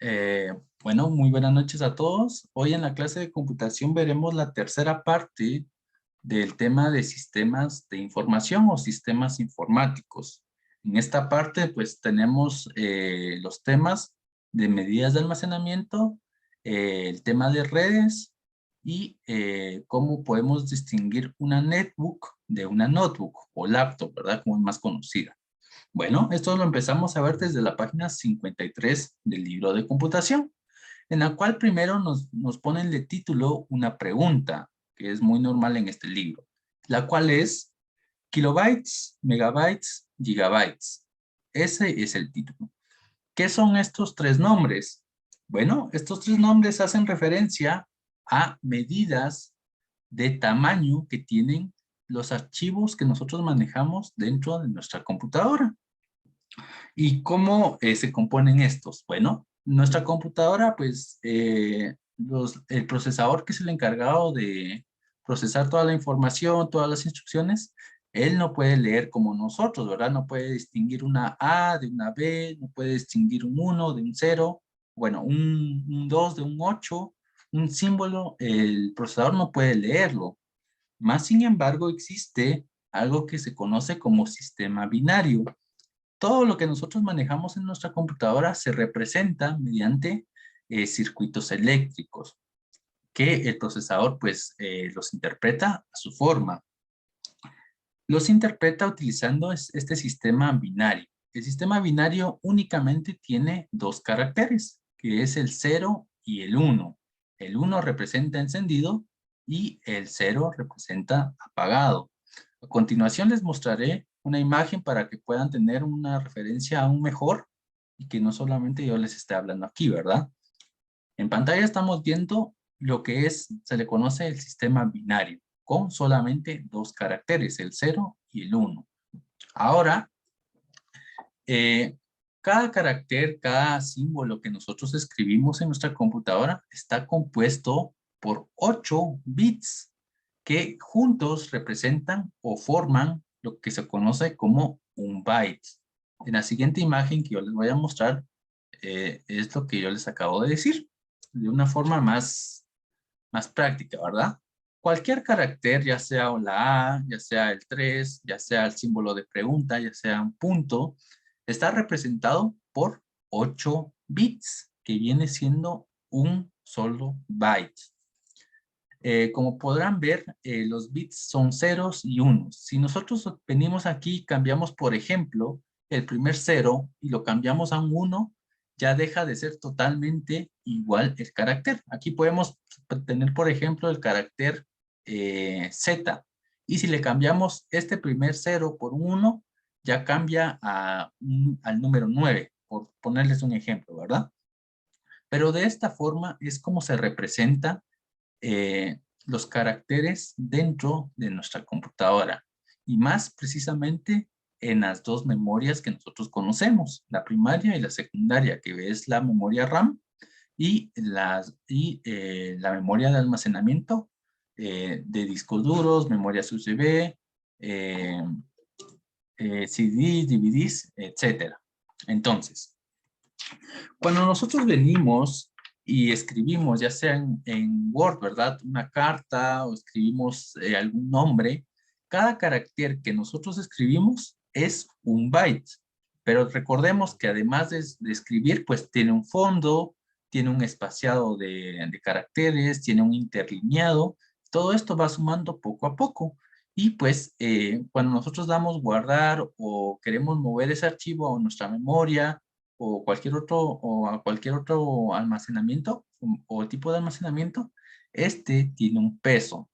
Eh, bueno, muy buenas noches a todos. Hoy en la clase de computación veremos la tercera parte del tema de sistemas de información o sistemas informáticos. En esta parte, pues tenemos los temas de medidas de almacenamiento, el tema de redes y cómo podemos distinguir una netbook de una notebook o laptop, ¿verdad? Como es más conocida. Bueno, esto lo empezamos a ver desde la página 53 del libro de computación, en la cual primero nos ponen de título una pregunta, que es muy normal en este libro, la cual es kilobytes, megabytes, gigabytes. Ese es el título. ¿Qué son estos tres nombres? Bueno, estos tres nombres hacen referencia a medidas de tamaño que tienen los archivos que nosotros manejamos dentro de nuestra computadora. ¿Y cómo se componen estos? Bueno, nuestra computadora, pues, el procesador que es el encargado de procesar toda la información, todas las instrucciones, él no puede leer como nosotros, ¿verdad? No puede distinguir una A de una B, no puede distinguir un 1 de un 0, bueno, un 2 de un 8, un símbolo, el procesador no puede leerlo. Más sin embargo, existe algo que se conoce como sistema binario. Todo lo que nosotros manejamos en nuestra computadora se representa mediante circuitos eléctricos que el procesador pues los interpreta a su forma. Los interpreta utilizando este sistema binario. El sistema binario únicamente tiene dos caracteres, que es el 0 y el 1. El 1 representa encendido y el 0 representa apagado. A continuación les mostraré una imagen para que puedan tener una referencia aún mejor y que no solamente yo les esté hablando aquí, ¿verdad? En pantalla estamos viendo lo que se le conoce el sistema binario, con solamente dos caracteres, el 0 y el 1. Ahora, eh, cada carácter, cada símbolo que nosotros escribimos en nuestra computadora está compuesto por 8 bits que juntos representan o forman lo que se conoce como un byte. En la siguiente imagen que yo les voy a mostrar es lo que yo les acabo de decir, de una forma más práctica, ¿verdad? Cualquier carácter, ya sea la A, ya sea el 3, ya sea el símbolo de pregunta, ya sea un punto, está representado por 8 bits, que viene siendo un solo byte. Como podrán ver, los bits son ceros y unos. Si nosotros venimos aquí y cambiamos, por ejemplo, el primer cero y lo cambiamos a un 1, ya deja de ser totalmente igual el carácter. Aquí podemos tener, por ejemplo, el carácter Z. Y si le cambiamos este primer cero por un 1, ya cambia al número 9, por ponerles un ejemplo, ¿verdad? Pero de esta forma es como se representa los caracteres dentro de nuestra computadora y más precisamente en las dos memorias que nosotros conocemos, la primaria y la secundaria, que es la memoria RAM y la memoria de almacenamiento de discos duros, memorias USB, CDs, DVDs, etcétera. Entonces, cuando nosotros venimos y escribimos, ya sea en Word, ¿verdad? Una carta o escribimos algún nombre, cada carácter que nosotros escribimos es un byte. Pero recordemos que además de escribir, pues tiene un fondo, tiene un espaciado de caracteres, tiene un interlineado. Todo esto va sumando poco a poco. Y pues cuando nosotros damos guardar o queremos mover ese archivo a nuestra memoria, o a cualquier otro almacenamiento o tipo de almacenamiento, este tiene un peso.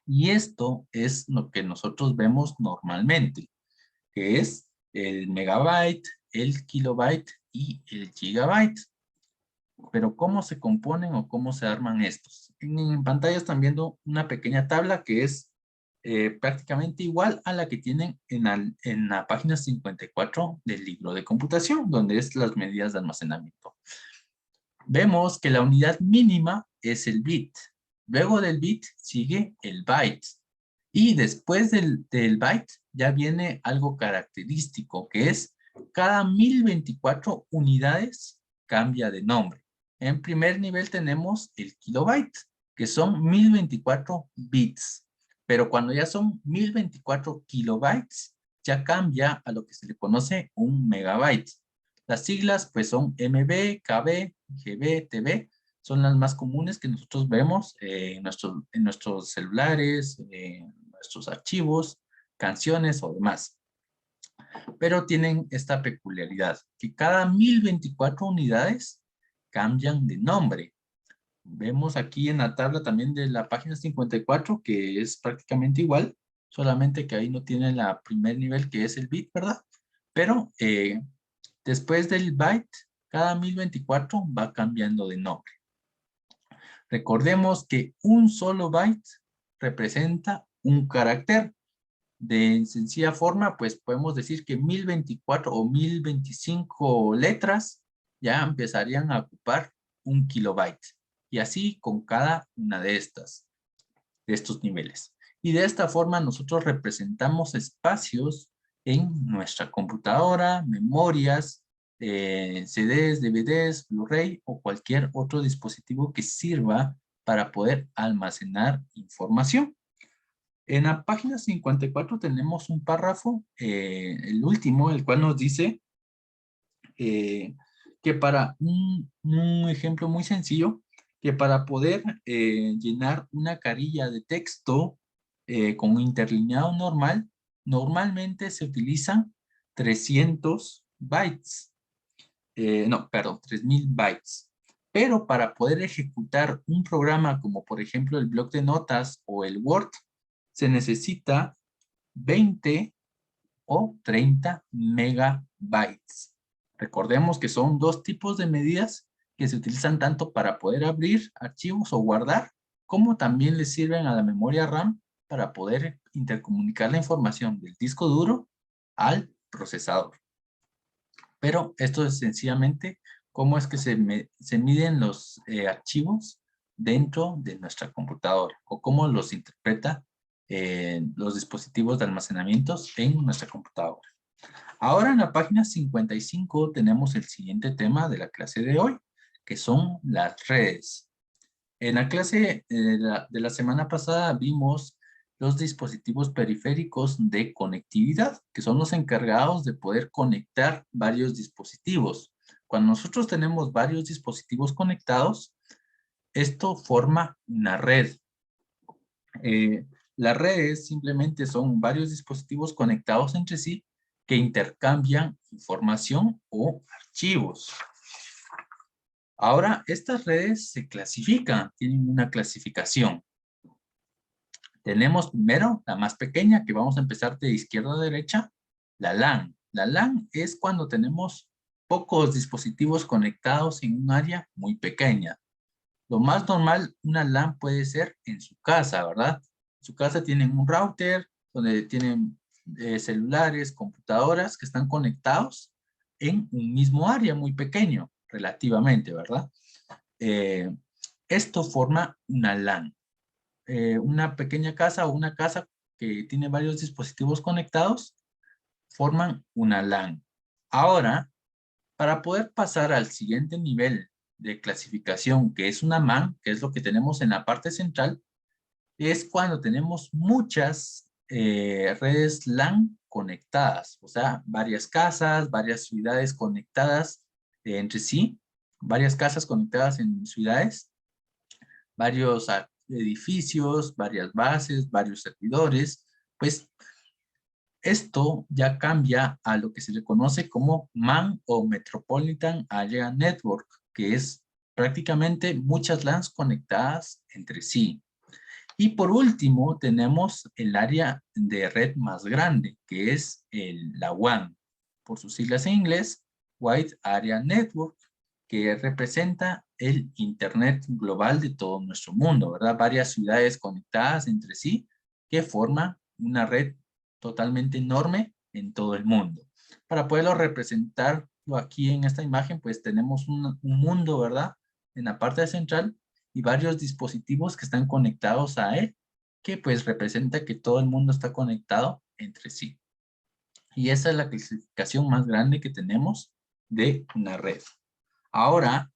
Y esto es lo que nosotros vemos normalmente, que es el megabyte, el kilobyte y el gigabyte. Pero ¿cómo se componen o cómo se arman estos? En pantalla están viendo una pequeña tabla que es prácticamente igual a la que tienen en la página 54 del libro de computación, donde es las medidas de almacenamiento. Vemos que la unidad mínima es el bit. Luego del bit sigue el byte. Y después del byte ya viene algo característico, que es cada 1024 unidades, cambia de nombre. En primer nivel tenemos el kilobyte, que son 1024 bits. Pero cuando ya son 1024 kilobytes, ya cambia a lo que se le conoce un megabyte. Las siglas pues son MB, KB, GB, TB, son las más comunes que nosotros vemos en nuestros celulares, en nuestros archivos, canciones o demás. Pero tienen esta peculiaridad, que cada 1024 unidades cambian de nombre. Vemos aquí en la tabla también de la página 54 que es prácticamente igual, solamente que ahí no tiene el primer nivel que es el bit, ¿verdad? Pero después del byte, cada 1024 va cambiando de nombre. Recordemos que un solo byte representa un carácter. De sencilla forma, pues podemos decir que 1024 o 1025 letras ya empezarían a ocupar un kilobyte. Y así con cada una de estos niveles. Y de esta forma nosotros representamos espacios en nuestra computadora, memorias, CDs, DVDs, Blu-ray o cualquier otro dispositivo que sirva para poder almacenar información. En la página 54 tenemos un párrafo, el último, el cual nos dice que para un ejemplo muy sencillo, que para poder llenar una carilla de texto con un interlineado normal, normalmente se utilizan 300 bytes. No, perdón, 3000 bytes. Pero para poder ejecutar un programa como por ejemplo el bloc de notas o el Word, se necesita 20 o 30 megabytes. Recordemos que son dos tipos de medidas que se utilizan tanto para poder abrir archivos o guardar, como también le sirven a la memoria RAM para poder intercomunicar la información del disco duro al procesador. Pero esto es sencillamente cómo es que se miden los archivos dentro de nuestra computadora o cómo los interpreta los dispositivos de almacenamiento en nuestra computadora. Ahora en la página 55 tenemos el siguiente tema de la clase de hoy, que son las redes. En la clase de la semana pasada vimos los dispositivos periféricos de conectividad, que son los encargados de poder conectar varios dispositivos. Cuando nosotros tenemos varios dispositivos conectados, esto forma una red. Las redes simplemente son varios dispositivos conectados entre sí que intercambian información o archivos. Ahora, estas redes se clasifican, tienen una clasificación. Tenemos primero la más pequeña, que vamos a empezar de izquierda a derecha, la LAN. La LAN es cuando tenemos pocos dispositivos conectados en un área muy pequeña. Lo más normal, una LAN puede ser en su casa, ¿verdad? En su casa tienen un router, donde tienen celulares, computadoras que están conectados en un mismo área muy pequeño, relativamente, ¿verdad? Esto forma una LAN. Una pequeña casa o una casa que tiene varios dispositivos conectados forman una LAN. Ahora, para poder pasar al siguiente nivel de clasificación, que es una MAN, que es lo que tenemos en la parte central, es cuando tenemos muchas redes LAN conectadas, o sea, varias casas, varias ciudades conectadas entre sí, varias casas conectadas en ciudades, varios edificios, varias bases, varios servidores, pues esto ya cambia a lo que se le conoce como MAN o Metropolitan Area Network, que es prácticamente muchas LANs conectadas entre sí. Y por último tenemos el área de red más grande, que es la WAN, por sus siglas en inglés, Wide Area Network, que representa el Internet global de todo nuestro mundo, ¿verdad? Varias ciudades conectadas entre sí que forman una red totalmente enorme en todo el mundo. Para poderlo representarlo aquí en esta imagen, pues tenemos un mundo, ¿verdad? En la parte central y varios dispositivos que están conectados a él, que pues representa que todo el mundo está conectado entre sí. Y esa es la clasificación más grande que tenemos de una red. Ahora,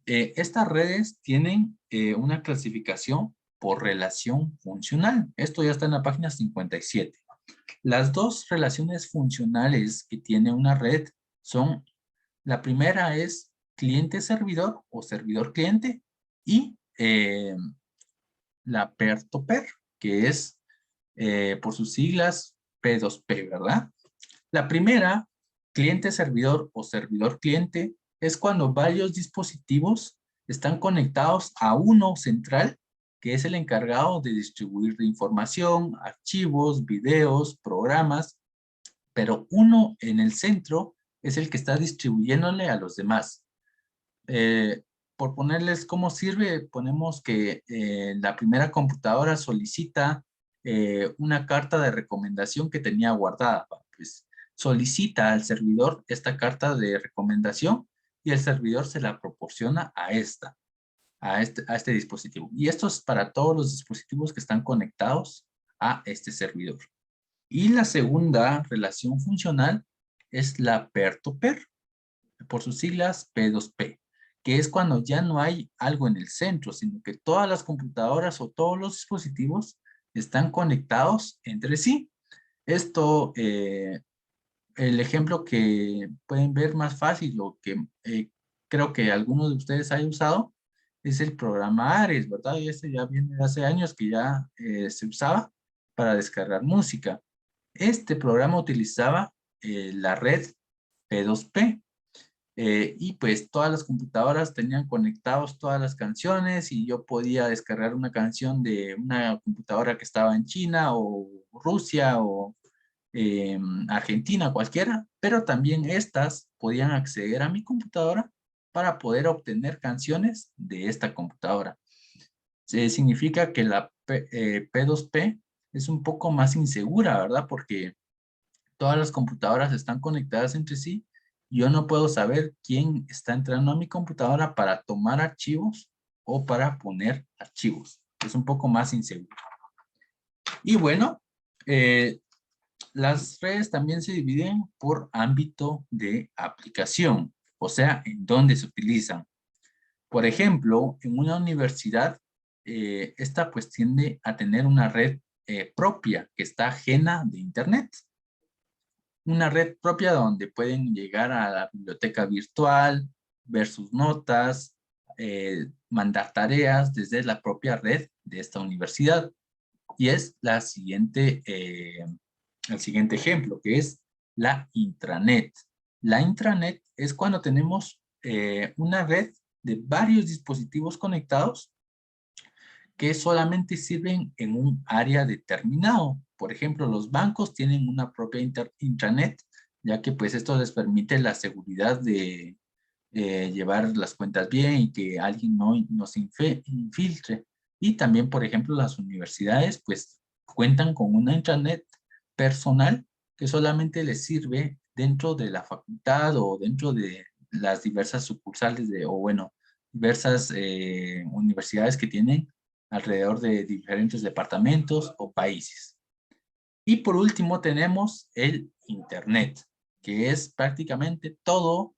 estas redes tienen una clasificación por relación funcional. Esto ya está en la página 57. Las dos relaciones funcionales que tiene una red son, la primera es cliente-servidor o servidor-cliente y la peer-to-peer, que es por sus siglas P2P, ¿verdad? La primera, cliente-servidor o servidor-cliente, es cuando varios dispositivos están conectados a uno central, que es el encargado de distribuir la información, archivos, videos, programas, pero uno en el centro es el que está distribuyéndole a los demás. Eh, por ponerles cómo sirve, ponemos que la primera computadora solicita una carta de recomendación que tenía guardada. Pues solicita al servidor esta carta de recomendación y el servidor se la proporciona a este dispositivo. Y esto es para todos los dispositivos que están conectados a este servidor. Y la segunda relación funcional es la peer-to-peer, por sus siglas P2P, que es cuando ya no hay algo en el centro, sino que todas las computadoras o todos los dispositivos están conectados entre sí. Esto, el ejemplo que pueden ver más fácil o que creo que algunos de ustedes hayan usado es el programa Ares, ¿verdad? Y este ya viene de hace años que ya se usaba para descargar música. Este programa utilizaba la red P2P. Y pues todas las computadoras tenían conectados todas las canciones y yo podía descargar una canción de una computadora que estaba en China o Rusia o Argentina, cualquiera, pero también estas podían acceder a mi computadora para poder obtener canciones de esta computadora. Significa que la P2P es un poco más insegura, ¿verdad? Porque todas las computadoras están conectadas entre sí. Yo no puedo saber quién está entrando a mi computadora para tomar archivos o para poner archivos. Es un poco más inseguro. Y bueno, las redes también se dividen por ámbito de aplicación, o sea, en dónde se utilizan. Por ejemplo, en una universidad, esta pues tiende a tener una red propia que está ajena de Internet. Una red propia donde pueden llegar a la biblioteca virtual, ver sus notas, mandar tareas desde la propia red de esta universidad. Y es el siguiente ejemplo, que es la intranet. La intranet es cuando tenemos una red de varios dispositivos conectados que solamente sirven en un área determinado. Por ejemplo, los bancos tienen una propia intranet, ya que pues esto les permite la seguridad de llevar las cuentas bien y que alguien no nos infiltre. Y también, por ejemplo, las universidades pues cuentan con una intranet personal que solamente les sirve dentro de la facultad o dentro de las diversas sucursales o bueno, diversas universidades que tienen alrededor de diferentes departamentos o países. Y por último tenemos el Internet, que es prácticamente todas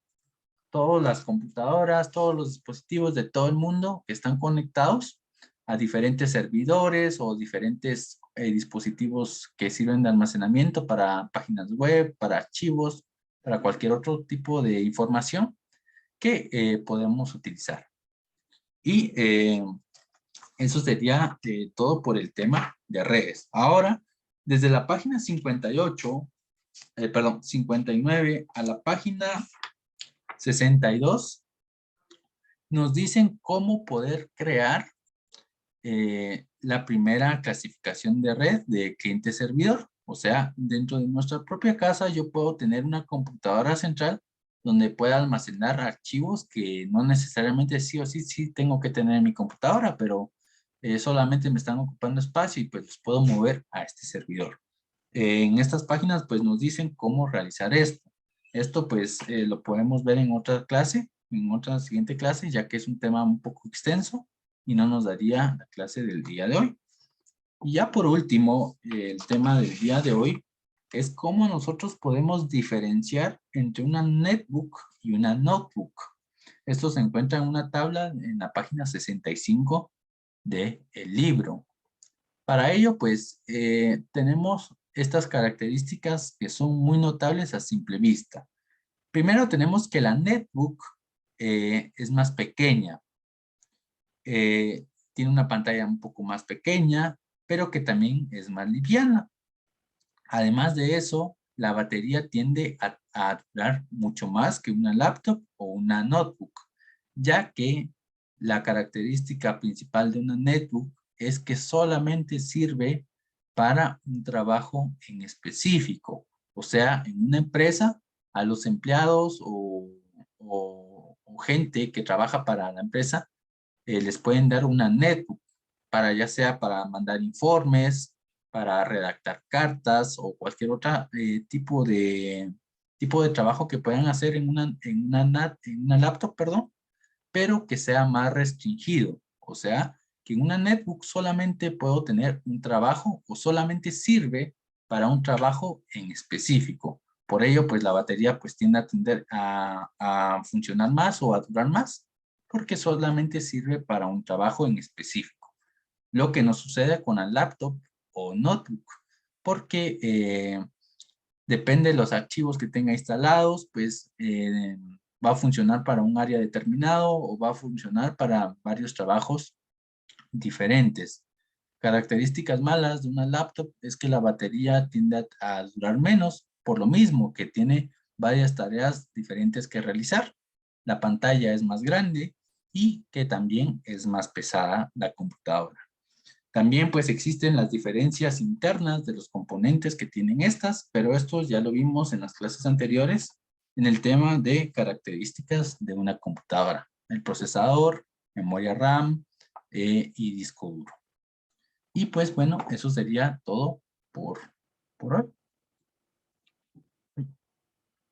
las computadoras, todos los dispositivos de todo el mundo que están conectados a diferentes servidores o diferentes dispositivos que sirven de almacenamiento para páginas web, para archivos, para cualquier otro tipo de información que podemos utilizar. Y eso sería todo por el tema de redes. Ahora, desde la página 58, 59 a la página 62, nos dicen cómo poder crear la primera clasificación de red de cliente-servidor. O sea, dentro de nuestra propia casa yo puedo tener una computadora central donde pueda almacenar archivos que no necesariamente sí o sí tengo que tener en mi computadora, pero solamente me están ocupando espacio y pues los puedo mover a este servidor. En estas páginas pues nos dicen cómo realizar esto. Esto pues lo podemos ver en otra clase, en otra siguiente clase, ya que es un tema un poco extenso y no nos daría la clase del día de hoy. Y ya por último, el tema del día de hoy es cómo nosotros podemos diferenciar entre una netbook y una notebook. Esto se encuentra en una tabla en la página 65 del libro. Para ello, pues, tenemos estas características que son muy notables a simple vista. Primero tenemos que la netbook es más pequeña. Tiene una pantalla un poco más pequeña, pero que también es más liviana. Además de eso, la batería tiende a durar mucho más que una laptop o una notebook, ya que la característica principal de una netbook es que solamente sirve para un trabajo en específico. O sea, en una empresa, a los empleados o gente que trabaja para la empresa, les pueden dar una netbook para ya sea para mandar informes, para redactar cartas o cualquier otro tipo de trabajo que puedan hacer en una laptop, perdón, pero que sea más restringido. O sea, que en una netbook solamente puedo tener un trabajo o solamente sirve para un trabajo en específico. Por ello, pues la batería pues tiende a tender a funcionar más o a durar más, porque solamente sirve para un trabajo en específico. Lo que nos sucede con la laptop o notebook, porque depende de los archivos que tenga instalados, pues va a funcionar para un área determinado o va a funcionar para varios trabajos diferentes. Características malas de una laptop es que la batería tiende a durar menos, por lo mismo que tiene varias tareas diferentes que realizar. La pantalla es más grande y que también es más pesada la computadora. También pues existen las diferencias internas de los componentes que tienen estas, pero esto ya lo vimos en las clases anteriores en el tema de características de una computadora. El procesador, memoria RAM y disco duro. Y pues bueno, eso sería todo por hoy.